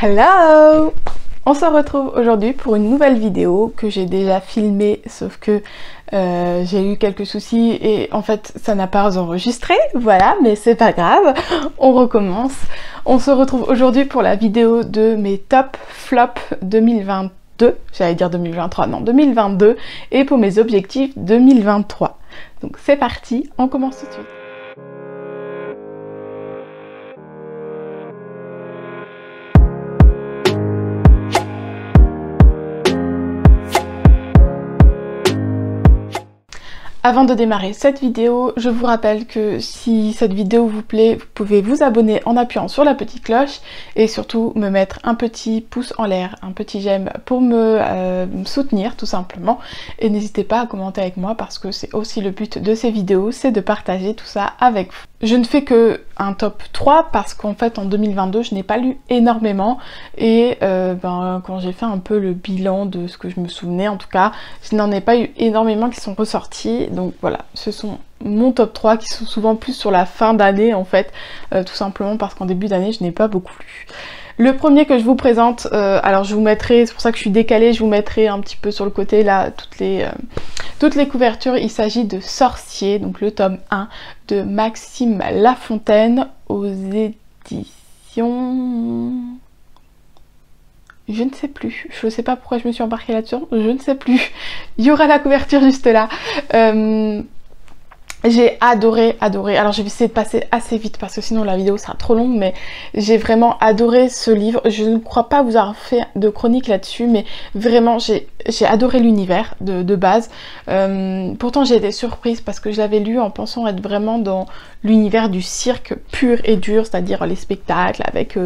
Hello! On se retrouve aujourd'hui pour une nouvelle vidéo que j'ai déjà filmée, sauf que j'ai eu quelques soucis et en fait ça n'a pas enregistré, voilà, mais c'est pas grave, on recommence. On se retrouve aujourd'hui pour la vidéo de mes top flops 2022, j'allais dire 2023, non 2022, et pour mes objectifs 2023. Donc c'est parti, on commence tout de suite. Avant de démarrer cette vidéo, je vous rappelle que si cette vidéo vous plaît, vous pouvez vous abonner en appuyant sur la petite cloche et surtout me mettre un petit pouce en l'air, un petit j'aime pour me soutenir tout simplement. Et n'hésitez pas à commenter avec moi parce que c'est aussi le but de ces vidéos, c'est de partager tout ça avec vous. Je ne fais que un top 3 parce qu'en fait en 2022 je n'ai pas lu énormément et quand j'ai fait un peu le bilan de ce que je me souvenais, en tout cas je n'en ai pas eu énormément qui sont ressortis, donc voilà, ce sont mon top 3 qui sont souvent plus sur la fin d'année en fait, tout simplement parce qu'en début d'année je n'ai pas beaucoup lu. Le premier que je vous présente, alors je vous mettrai, c'est pour ça que je suis décalée, je vous mettrai un petit peu sur le côté là toutes les couvertures. Il s'agit de Sorcier, donc le tome 1 de Maxime Lafontaine aux éditions... Je ne sais plus, je ne sais pas pourquoi je me suis embarquée là-dessus, je ne sais plus. Il y aura la couverture juste là. J'ai adoré, alors je vais essayer de passer assez vite parce que sinon la vidéo sera trop longue, mais j'ai vraiment adoré ce livre. Je ne crois pas vous avoir fait de chronique là-dessus, mais vraiment j'ai adoré l'univers de base. Pourtant j'ai été surprise parce que je l'avais lu en pensant être vraiment dans l'univers du cirque pur et dur, c'est-à-dire les spectacles avec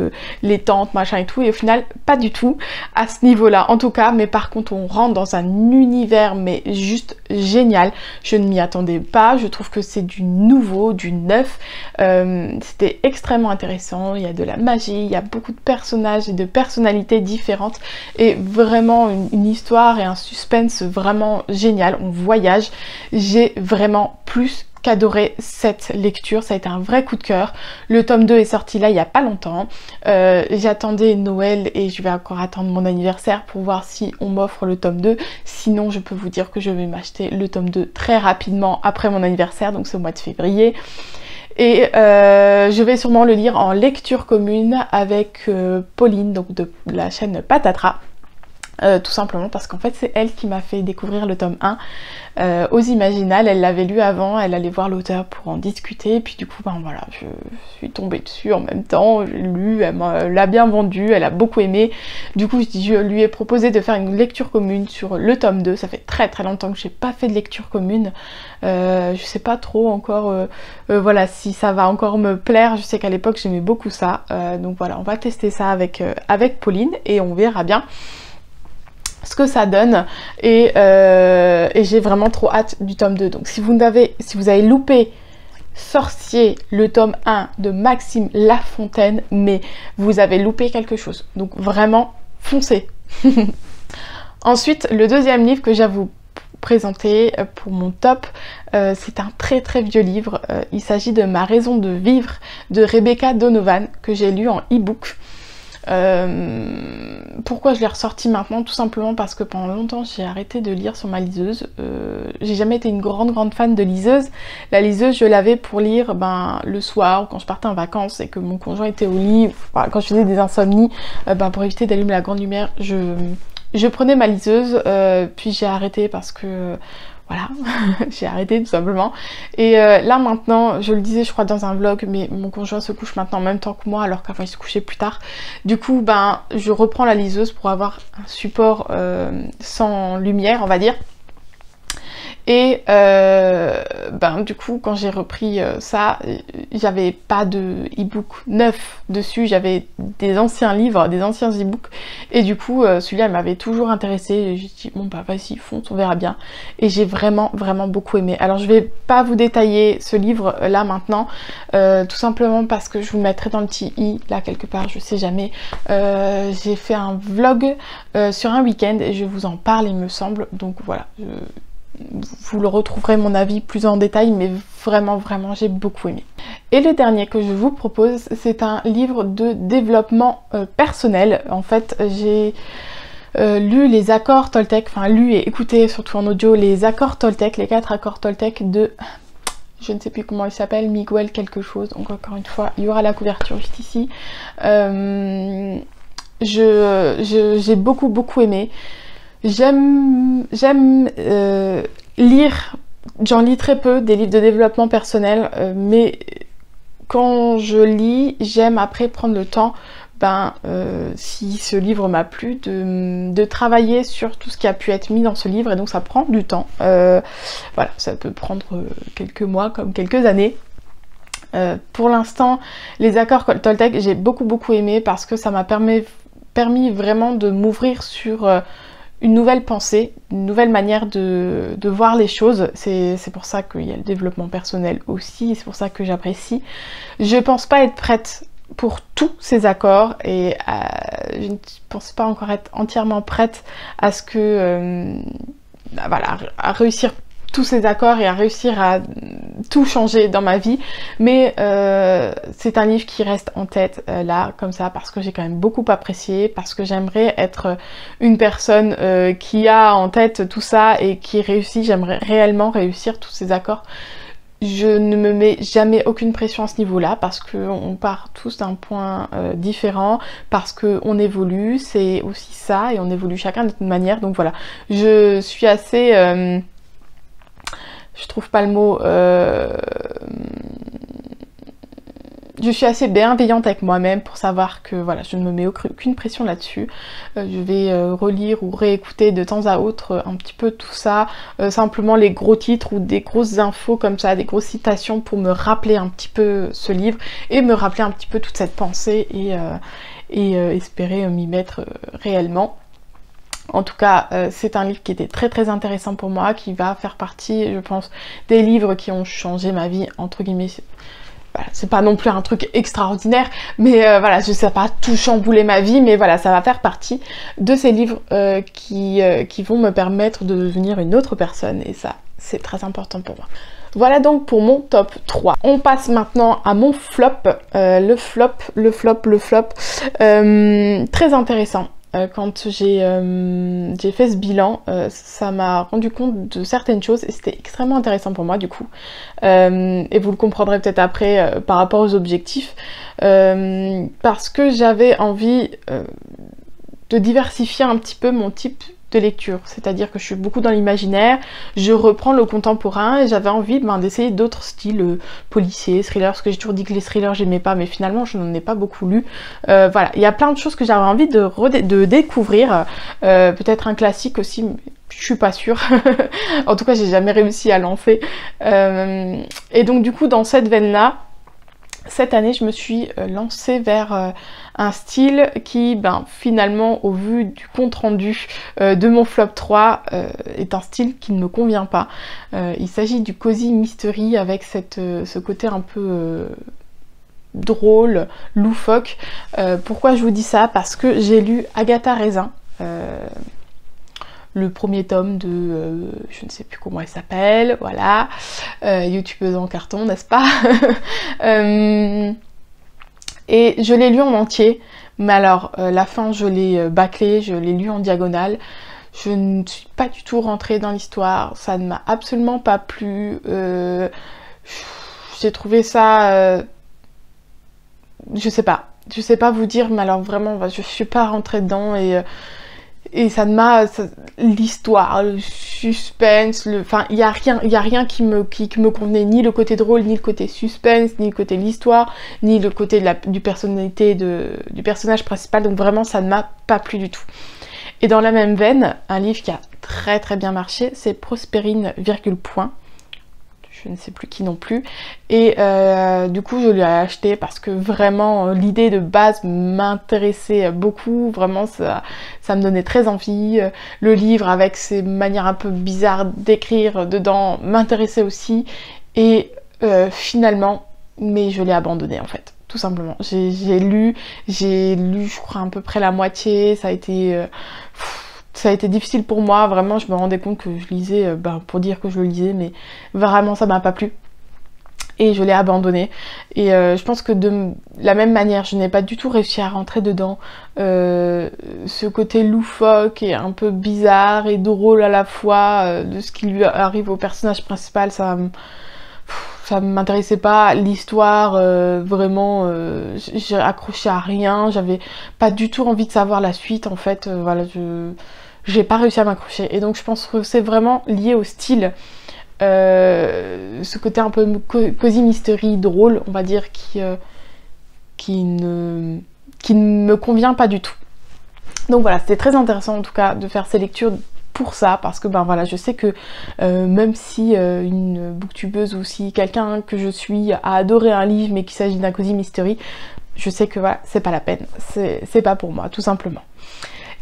les tentes, machin et tout, et au final pas du tout à ce niveau-là en tout cas, mais par contre on rentre dans un univers mais juste génial. Je ne m'y attendais pas, je trouve que c'est du nouveau, du neuf, c'était extrêmement intéressant, il y a de la magie, il y a beaucoup de personnages et de personnalités différentes et vraiment une histoire et un suspense vraiment génial, on voyage. J'ai vraiment plus qu'adoré cette lecture, ça a été un vrai coup de cœur. Le tome 2 est sorti là il n'y a pas longtemps, j'attendais Noël et je vais encore attendre mon anniversaire pour voir si on m'offre le tome 2, sinon je peux vous dire que je vais m'acheter le tome 2 très rapidement après mon anniversaire, donc c'est au mois de février. Et je vais sûrement le lire en lecture commune avec Pauline, donc de la chaîne Patatras. Tout simplement parce qu'en fait c'est elle qui m'a fait découvrir le tome 1 aux Imaginales. Elle l'avait lu avant, elle allait voir l'auteur pour en discuter, et puis du coup ben voilà, je suis tombée dessus en même temps, j'ai lu, elle l'a bien vendu, elle a beaucoup aimé, du coup je lui ai proposé de faire une lecture commune sur le tome 2, ça fait très longtemps que j'ai pas fait de lecture commune, je sais pas trop encore voilà si ça va encore me plaire, je sais qu'à l'époque j'aimais beaucoup ça, donc voilà, on va tester ça avec Pauline et on verra bien ce que ça donne, et j'ai vraiment trop hâte du tome 2. Donc si vous avez loupé Sorcier, le tome 1 de Maxime Lafontaine, mais vous avez loupé quelque chose, donc vraiment foncez. Ensuite, le deuxième livre que j'ai à vous présenter pour mon top, c'est un très vieux livre, il s'agit de Ma raison de vivre de Rebecca Donovan, que j'ai lu en e-book. Pourquoi je l'ai ressorti maintenant? Tout simplement parce que pendant longtemps j'ai arrêté de lire sur ma liseuse. J'ai jamais été une grande fan de liseuse. La liseuse je l'avais pour lire le soir quand je partais en vacances et que mon conjoint était au lit, enfin, quand je faisais des insomnies, pour éviter d'allumer la grande lumière je prenais ma liseuse, puis j'ai arrêté parce que voilà, j'ai arrêté tout simplement. Et là maintenant, je le disais je crois dans un vlog, mais mon conjoint se couche maintenant en même temps que moi alors qu'avant il se couchait plus tard. Du coup je reprends la liseuse pour avoir un support sans lumière on va dire. Et du coup quand j'ai repris ça, j'avais pas de e-book neuf dessus, j'avais des anciens livres, des anciens e-books, et du coup celui-là il m'avait toujours intéressée, j'ai dit bon vas-y fonce, on verra bien, et j'ai vraiment beaucoup aimé. Alors je vais pas vous détailler ce livre là maintenant, tout simplement parce que je vous mettrai dans le petit i là quelque part, je sais jamais, j'ai fait un vlog sur un week-end et je vous en parle il me semble, donc voilà, vous le retrouverez mon avis plus en détail, mais vraiment j'ai beaucoup aimé. Et le dernier que je vous propose, c'est un livre de développement personnel. En fait, j'ai lu les accords Toltec, enfin lu et écouté surtout en audio les accords Toltec, les 4 accords Toltec de, je ne sais plus comment il s'appelle, Miguel quelque chose, donc encore une fois il y aura la couverture juste ici. J'ai beaucoup aimé. J'aime lire, j'en lis très peu des livres de développement personnel, mais quand je lis, j'aime après prendre le temps, si ce livre m'a plu, de travailler sur tout ce qui a pu être mis dans ce livre, et donc ça prend du temps. Voilà, ça peut prendre quelques mois comme quelques années. Pour l'instant, les accords Toltec, j'ai beaucoup aimé parce que ça m'a permis vraiment de m'ouvrir sur une nouvelle pensée, une nouvelle manière de voir les choses. C'est pour ça qu'il y a le développement personnel aussi, c'est pour ça que j'apprécie. Je pense pas être prête pour tous ces accords et je ne pense pas encore être entièrement prête à ce que voilà, à réussir tous ces accords et à réussir à tout changer dans ma vie, mais c'est un livre qui reste en tête là comme ça parce que j'ai quand même beaucoup apprécié, parce que j'aimerais être une personne qui a en tête tout ça et qui réussit. J'aimerais réellement réussir tous ces accords. Je ne me mets jamais aucune pression à ce niveau-là parce qu'on part tous d'un point différent, parce qu'on évolue, c'est aussi ça, et on évolue chacun de notre manière. Donc voilà, je suis assez... je trouve pas le mot... je suis assez bienveillante avec moi-même pour savoir que voilà, je ne me mets aucune pression là-dessus. Je vais relire ou réécouter de temps à autre un petit peu tout ça, simplement les gros titres ou des grosses infos comme ça, des grosses citations pour me rappeler un petit peu ce livre et me rappeler un petit peu toute cette pensée et espérer m'y mettre réellement. En tout cas, c'est un livre qui était très intéressant pour moi, qui va faire partie, je pense, des livres qui ont changé ma vie, entre guillemets. Voilà, c'est pas non plus un truc extraordinaire, mais voilà, je sais pas tout chambouler ma vie, mais voilà, ça va faire partie de ces livres qui vont me permettre de devenir une autre personne, et ça, c'est très important pour moi. Voilà donc pour mon top 3. On passe maintenant à mon flop, le flop, très intéressant. Quand j'ai fait ce bilan, ça m'a rendu compte de certaines choses et c'était extrêmement intéressant pour moi du coup. Et vous le comprendrez peut-être après par rapport aux objectifs, parce que j'avais envie de diversifier un petit peu mon type de lecture, c'est-à-dire que je suis beaucoup dans l'imaginaire, je reprends le contemporain et j'avais envie d'essayer d'autres styles policiers, thrillers, parce que j'ai toujours dit que les thrillers j'aimais pas, mais finalement je n'en ai pas beaucoup lu. Voilà, il y a plein de choses que j'avais envie de découvrir, peut-être un classique aussi, mais je suis pas sûre. En tout cas j'ai jamais réussi à lancer. Et donc du coup dans cette veine-là, cette année, je me suis lancée vers un style qui, finalement, au vu du compte-rendu de mon flop 3, est un style qui ne me convient pas. Il s'agit du cozy mystery avec ce côté un peu drôle, loufoque. Pourquoi je vous dis ça? Parce que j'ai lu Agatha Raisin, le premier tome de, je ne sais plus comment elle s'appelle, voilà, youtubeuse en carton, n'est-ce pas? Et je l'ai lu en entier, mais alors la fin je l'ai bâclé, je l'ai lu en diagonale, je ne suis pas du tout rentrée dans l'histoire, ça ne m'a absolument pas plu, j'ai trouvé ça, je sais pas vous dire, mais alors vraiment je suis pas rentrée dedans et ça ne m'a... l'histoire, le suspense, enfin, il y a rien qui me convenait, ni le côté drôle, ni le côté suspense, ni le côté de l'histoire, ni le côté du personnage principal, donc vraiment, ça ne m'a pas plu du tout. Et dans la même veine, un livre qui a très bien marché, c'est Prospérine, Point. Je ne sais plus qui non plus, et du coup je l'ai acheté parce que vraiment l'idée de base m'intéressait beaucoup, vraiment ça me donnait très envie, le livre avec ses manières un peu bizarres d'écrire dedans m'intéressait aussi, et finalement, mais je l'ai abandonné en fait, tout simplement. J'ai lu je crois à peu près la moitié, ça a été... ça a été difficile pour moi, vraiment je me rendais compte que je lisais pour dire que je le lisais, mais vraiment ça m'a pas plu. Et je l'ai abandonné. Et je pense que de la même manière, je n'ai pas du tout réussi à rentrer dedans. Ce côté loufoque et un peu bizarre et drôle à la fois de ce qui lui arrive au personnage principal, ça m'intéressait pas. L'histoire, vraiment, j'ai accroché à rien. J'avais pas du tout envie de savoir la suite en fait. Voilà, j'ai pas réussi à m'accrocher. Et donc je pense que c'est vraiment lié au style. Ce côté un peu cosy mystery drôle, on va dire, qui ne me convient pas du tout. Donc voilà, c'était très intéressant en tout cas de faire ces lectures pour ça, parce que ben voilà, je sais que même si une booktubeuse ou si quelqu'un que je suis a adoré un livre mais qu'il s'agit d'un cosy mystery, je sais que voilà, c'est pas la peine, c'est pas pour moi, tout simplement.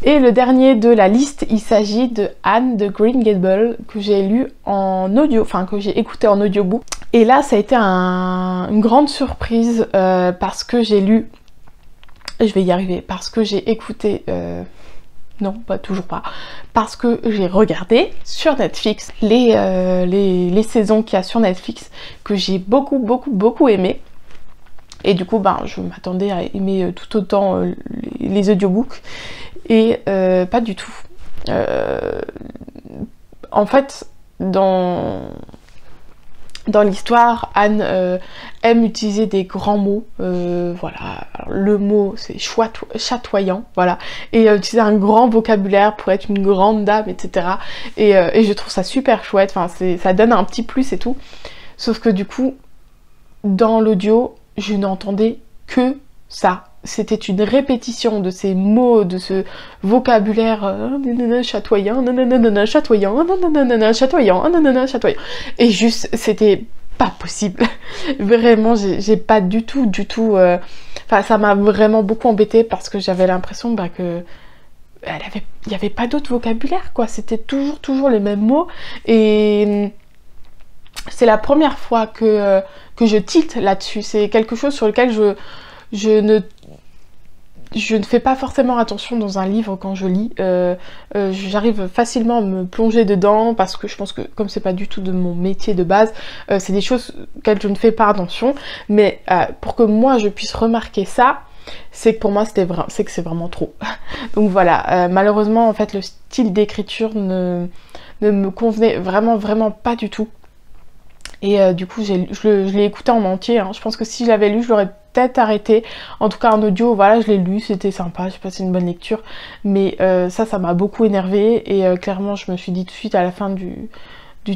Et le dernier de la liste, il s'agit de Anne de Green Gables, que j'ai lu en audio, enfin que j'ai écouté en audiobook. Et là, ça a été une grande surprise parce que j'ai lu, je vais y arriver, parce que j'ai écouté, non, pas toujours pas, parce que j'ai regardé sur Netflix les saisons qu'il y a sur Netflix, que j'ai beaucoup aimé. Et du coup, ben, je m'attendais à aimer tout autant les audiobooks. Et pas du tout. En fait, dans l'histoire, Anne aime utiliser des grands mots. Voilà, alors, le mot c'est chatoyant, voilà. Et utiliser un grand vocabulaire pour être une grande dame, etc. Et je trouve ça super chouette. Enfin, ça donne un petit plus et tout. Sauf que du coup, dans l'audio, je n'entendais que ça. C'était une répétition de ces mots, de ce vocabulaire chatoyant, chatoyant, chatoyant, chatoyant. Et juste, c'était pas possible. Vraiment, j'ai pas du tout... Enfin, ça m'a vraiment beaucoup embêtée parce que j'avais l'impression que... il n'y avait pas d'autre vocabulaire, quoi. C'était toujours les mêmes mots. Et... c'est la première fois que je tilte là-dessus. C'est quelque chose sur lequel je ne fais pas forcément attention dans un livre quand je lis. J'arrive facilement à me plonger dedans parce que je pense que comme c'est pas du tout de mon métier de base, c'est des choses auxquelles je ne fais pas attention. Mais pour que moi je puisse remarquer ça, c'est que pour moi c'est que c'est vraiment trop. Donc voilà, malheureusement en fait le style d'écriture ne me convenait vraiment pas du tout. Et du coup je l'ai écouté en entier, hein. Je pense que si je l'avais lu je l'aurais peut-être arrêté. En tout cas en audio, voilà, je l'ai lu, c'était sympa, j'ai passé une bonne lecture. Mais ça m'a beaucoup énervée. Et clairement je me suis dit tout de suite à la fin du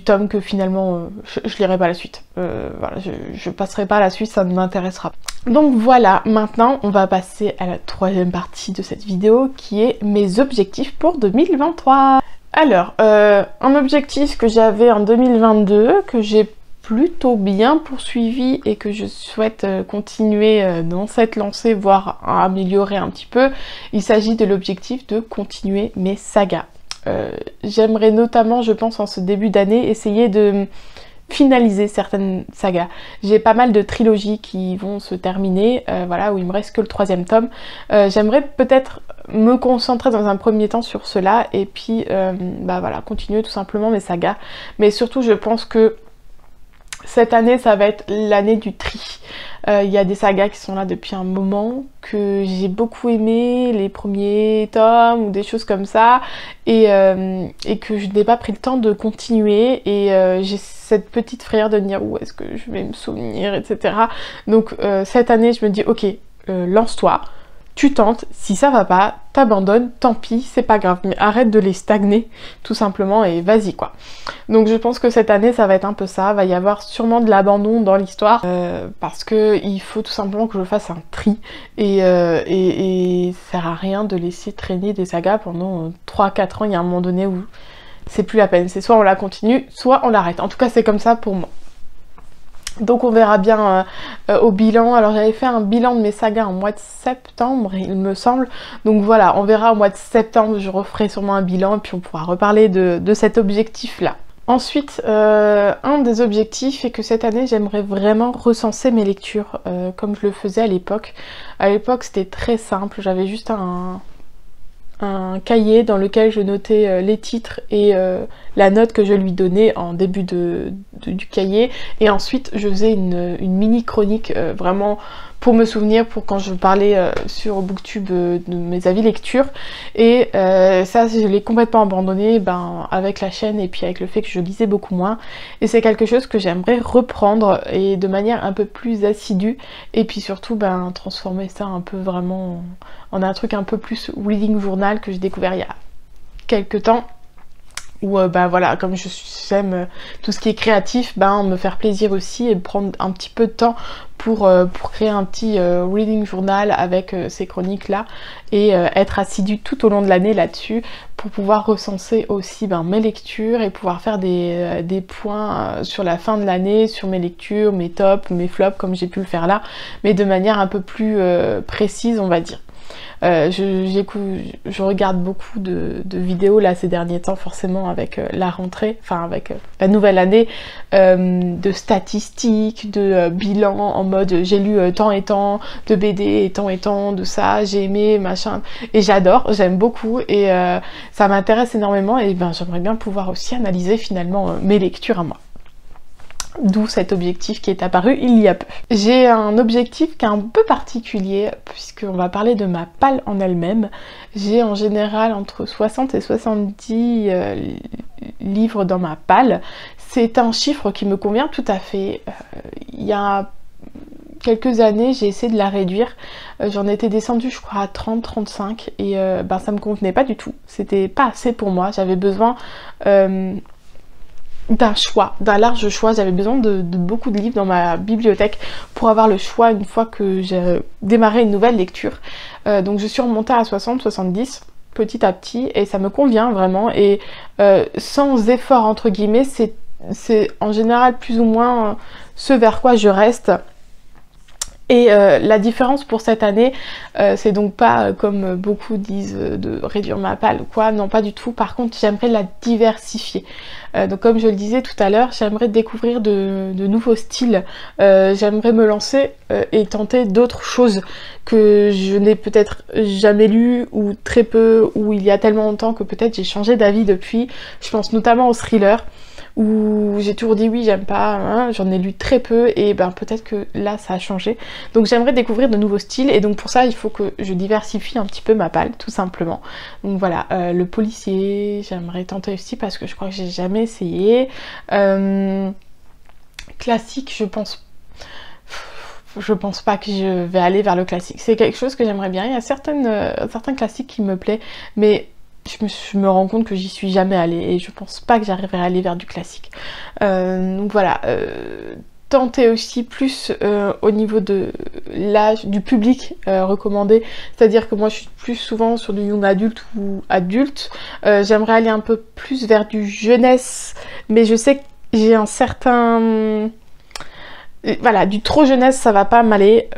tome que finalement je lirai pas la suite. Voilà, je passerai pas à la suite, ça ne m'intéressera pas. Donc voilà, maintenant on va passer à la troisième partie de cette vidéo qui est mes objectifs pour 2023. Alors, un objectif que j'avais en 2022, que j'ai plutôt bien poursuivi et que je souhaite continuer dans cette lancée, voire améliorer un petit peu, il s'agit de l'objectif de continuer mes sagas. J'aimerais notamment, je pense en ce début d'année, essayer de finaliser certaines sagas. J'ai pas mal de trilogies qui vont se terminer, voilà, où il me reste que le 3e tome. J'aimerais peut-être me concentrer dans un premier temps sur cela et puis voilà, continuer tout simplement mes sagas. Mais surtout je pense que cette année ça va être l'année du tri. Il y a des sagas qui sont là depuis un moment, que j'ai beaucoup aimé, les premiers tomes ou des choses comme ça, et que je n'ai pas pris le temps de continuer, et j'ai cette petite frayeur de me dire où est-ce que je vais me souvenir, etc. Donc cette année je me dis ok, lance-toi, tu tentes, si ça va pas, t'abandonnes, tant pis, c'est pas grave, mais arrête de les stagner tout simplement et vas-y quoi. Donc je pense que cette année ça va être un peu ça, va y avoir sûrement de l'abandon dans l'histoire parce que il faut tout simplement que je fasse un tri et ça sert à rien de laisser traîner des sagas pendant 3-4 ans, il y a un moment donné où c'est plus la peine, c'est soit on la continue, soit on l'arrête. En tout cas c'est comme ça pour moi. Donc on verra bien au bilan. Alors j'avais fait un bilan de mes sagas en mois de septembre il me semble. Donc voilà, on verra au mois de septembre, je referai sûrement un bilan et puis on pourra reparler de cet objectif là. Ensuite, un des objectifs est que cette année j'aimerais vraiment recenser mes lectures comme je le faisais à l'époque. À l'époque c'était très simple, j'avais juste un cahier dans lequel je notais les titres et la note que je lui donnais en début du cahier, et ensuite je faisais une mini chronique vraiment pour me souvenir, pour quand je parlais sur Booktube de mes avis lecture. Et ça, je l'ai complètement abandonné avec la chaîne et puis avec le fait que je lisais beaucoup moins, et c'est quelque chose que j'aimerais reprendre et de manière un peu plus assidue, et puis surtout transformer ça un peu vraiment en un truc un peu plus reading journal que j'ai découvert il y a quelques temps, où voilà, comme j'aime tout ce qui est créatif, me faire plaisir aussi et prendre un petit peu de temps pour créer un petit reading journal avec ces chroniques là, et être assidue tout au long de l'année là-dessus pour pouvoir recenser aussi mes lectures et pouvoir faire des points sur la fin de l'année sur mes lectures, mes tops, mes flops, comme j'ai pu le faire là, mais de manière un peu plus précise, on va dire. Je regarde beaucoup de vidéos là ces derniers temps, forcément avec la rentrée, enfin avec la nouvelle année, de statistiques, de bilans en mode j'ai lu tant et tant de BD et tant de ça, j'ai aimé machin, et j'aime beaucoup, et ça m'intéresse énormément, et j'aimerais bien pouvoir aussi analyser finalement mes lectures à moi. D'où cet objectif qui est apparu il y a peu. J'ai un objectif qui est un peu particulier, puisqu'on va parler de ma palle en elle-même. J'ai en général entre 60 et 70 livres dans ma palle. C'est un chiffre qui me convient tout à fait. Il y a quelques années, j'ai essayé de la réduire. J'en étais descendue, je crois, à 30-35, et ça me convenait pas du tout. C'était pas assez pour moi. J'avais besoin d'un large choix. J'avais besoin de beaucoup de livres dans ma bibliothèque pour avoir le choix une fois que j'ai démarré une nouvelle lecture. Donc je suis remontée à 60-70 petit à petit, et ça me convient vraiment, et sans effort entre guillemets, c'est en général plus ou moins ce vers quoi je reste. Et la différence pour cette année, c'est donc pas comme beaucoup disent de réduire ma palle ou quoi, non pas du tout. Par contre, j'aimerais la diversifier. Donc comme je le disais tout à l'heure, j'aimerais découvrir de nouveaux styles, j'aimerais me lancer et tenter d'autres choses que je n'ai peut-être jamais lues, ou très peu, ou il y a tellement longtemps que peut-être j'ai changé d'avis depuis. Je pense notamment aux thrillers, où j'ai toujours dit oui, j'aime pas, hein, j'en ai lu très peu, et peut-être que là ça a changé. Donc j'aimerais découvrir de nouveaux styles, et donc pour ça il faut que je diversifie un petit peu ma palle, tout simplement. Donc voilà, le policier, j'aimerais tenter aussi parce que je crois que j'ai jamais essayé. Classique, je pense pas que je vais aller vers le classique. C'est quelque chose que j'aimerais bien. Il y a certains classiques qui me plaisent, mais je me rends compte que j'y suis jamais allée, et je pense pas que j'arriverai à aller vers du classique. Donc voilà, tenter aussi plus au niveau de l'âge, du public recommandé, c'est-à-dire que moi je suis plus souvent sur du young adulte ou adulte. J'aimerais aller un peu plus vers du jeunesse, mais je sais que j'ai un certain... Voilà, du trop jeunesse ça va pas m'aller,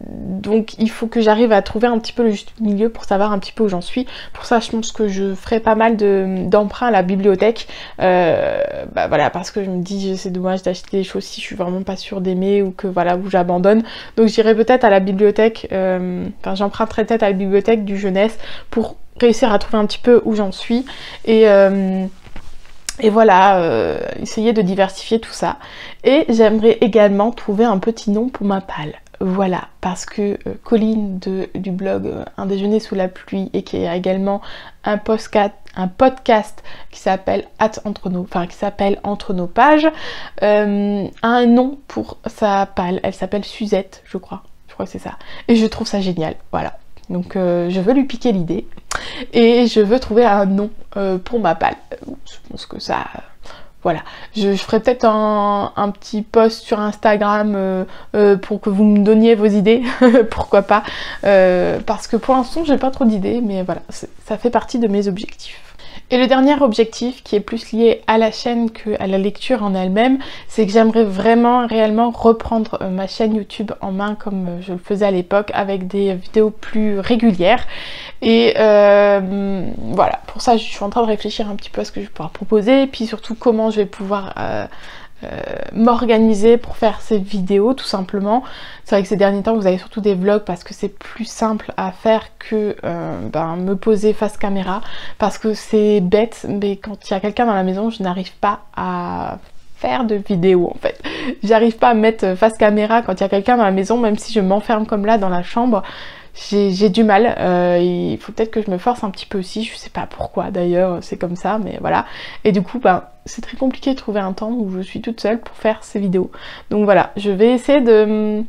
donc il faut que j'arrive à trouver un petit peu le juste milieu pour savoir un petit peu où j'en suis. Pour ça je pense que je ferai pas mal d'emprunts à la bibliothèque, voilà, parce que je me dis c'est dommage d'acheter des choses si je suis vraiment pas sûre d'aimer, ou que voilà, où j'abandonne. Donc j'irai peut-être à la bibliothèque, j'emprunterai peut-être à la bibliothèque du jeunesse pour réussir à trouver un petit peu où j'en suis, et voilà, essayer de diversifier tout ça. Et j'aimerais également trouver un petit nom pour ma palle. Voilà, parce que Colline du blog Un déjeuner sous la pluie, et qui a également un podcast qui s'appelle Entre nos pages, a un nom pour sa palle. Elle s'appelle Suzette, je crois que c'est ça. Et je trouve ça génial, voilà. Donc je veux lui piquer l'idée, et je veux trouver un nom pour ma palle. Je pense que ça... Voilà, je ferai peut-être un petit post sur Instagram pour que vous me donniez vos idées, pourquoi pas, parce que pour l'instant j'ai pas trop d'idées, mais voilà, ça fait partie de mes objectifs. Et le dernier objectif, qui est plus lié à la chaîne qu'à la lecture en elle-même, c'est que j'aimerais vraiment, réellement reprendre ma chaîne YouTube en main comme je le faisais à l'époque, avec des vidéos plus régulières. Et voilà, pour ça je suis en train de réfléchir un petit peu à ce que je vais pouvoir proposer, et puis surtout comment je vais pouvoir m'organiser pour faire ces vidéos tout simplement. C'est vrai que ces derniers temps vous avez surtout des vlogs parce que c'est plus simple à faire que me poser face caméra, parce que c'est bête mais quand il y a quelqu'un dans la maison je n'arrive pas à faire de vidéos en fait. J'arrive pas à me mettre face caméra quand il y a quelqu'un dans la maison, même si je m'enferme comme là dans la chambre. J'ai du mal, il faut peut-être que je me force un petit peu aussi, je sais pas pourquoi d'ailleurs, c'est comme ça, mais voilà. Et du coup, c'est très compliqué de trouver un temps où je suis toute seule pour faire ces vidéos. Donc voilà, je vais essayer de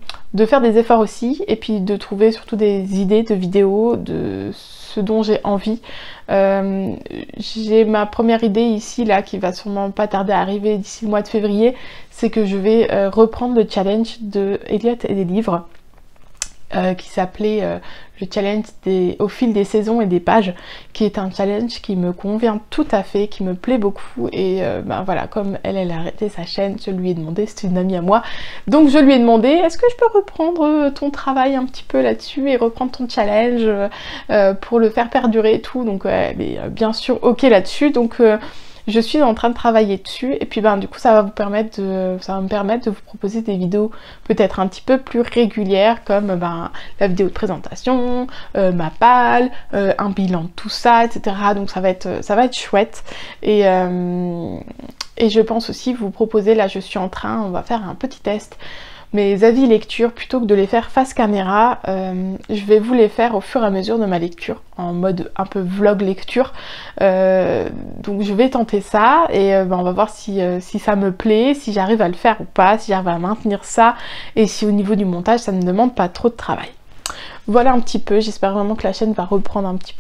faire des efforts aussi, et puis de trouver surtout des idées de vidéos, de ce dont j'ai envie. J'ai ma première idée ici, là, qui va sûrement pas tarder à arriver d'ici le mois de février, c'est que je vais reprendre le challenge de Elliot et des livres. Qui s'appelait le challenge au fil des saisons et des pages, qui est un challenge qui me convient tout à fait, qui me plaît beaucoup, et voilà, comme elle a arrêté sa chaîne, je lui ai demandé, c'est une amie à moi, donc je lui ai demandé est-ce que je peux reprendre ton travail un petit peu là-dessus et reprendre ton challenge pour le faire perdurer et tout, donc elle est bien sûr ok là-dessus, donc je suis en train de travailler dessus, et puis du coup ça va me permettre de vous proposer des vidéos peut-être un petit peu plus régulières, comme la vidéo de présentation, ma palle, un bilan de tout ça, etc. Donc ça va être chouette, et je pense aussi vous proposer, là on va faire un petit test, mes avis lecture, plutôt que de les faire face caméra, je vais vous les faire au fur et à mesure de ma lecture, en mode un peu vlog lecture. Donc je vais tenter ça, et on va voir si ça me plaît, si j'arrive à le faire ou pas, si j'arrive à maintenir ça, et si au niveau du montage ça ne demande pas trop de travail. Voilà un petit peu, j'espère vraiment que la chaîne va reprendre un petit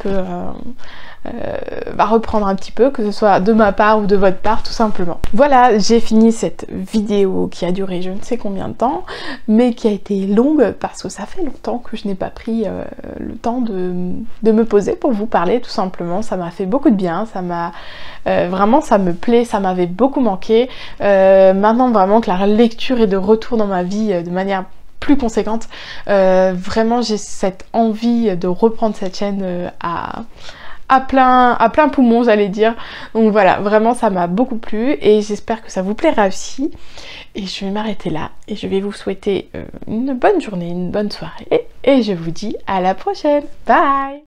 peu, que ce soit de ma part ou de votre part tout simplement. Voilà, j'ai fini cette vidéo qui a duré je ne sais combien de temps, mais qui a été longue parce que ça fait longtemps que je n'ai pas pris le temps de me poser pour vous parler tout simplement. Ça m'a fait beaucoup de bien, ça m'a vraiment, ça me plaît, ça m'avait beaucoup manqué. Maintenant vraiment que la lecture est de retour dans ma vie de manière plus conséquente, vraiment j'ai cette envie de reprendre cette chaîne à plein poumon, j'allais dire. Donc voilà, vraiment ça m'a beaucoup plu, et j'espère que ça vous plaira aussi. Et je vais m'arrêter là, et je vais vous souhaiter une bonne journée, une bonne soirée, et je vous dis à la prochaine. Bye!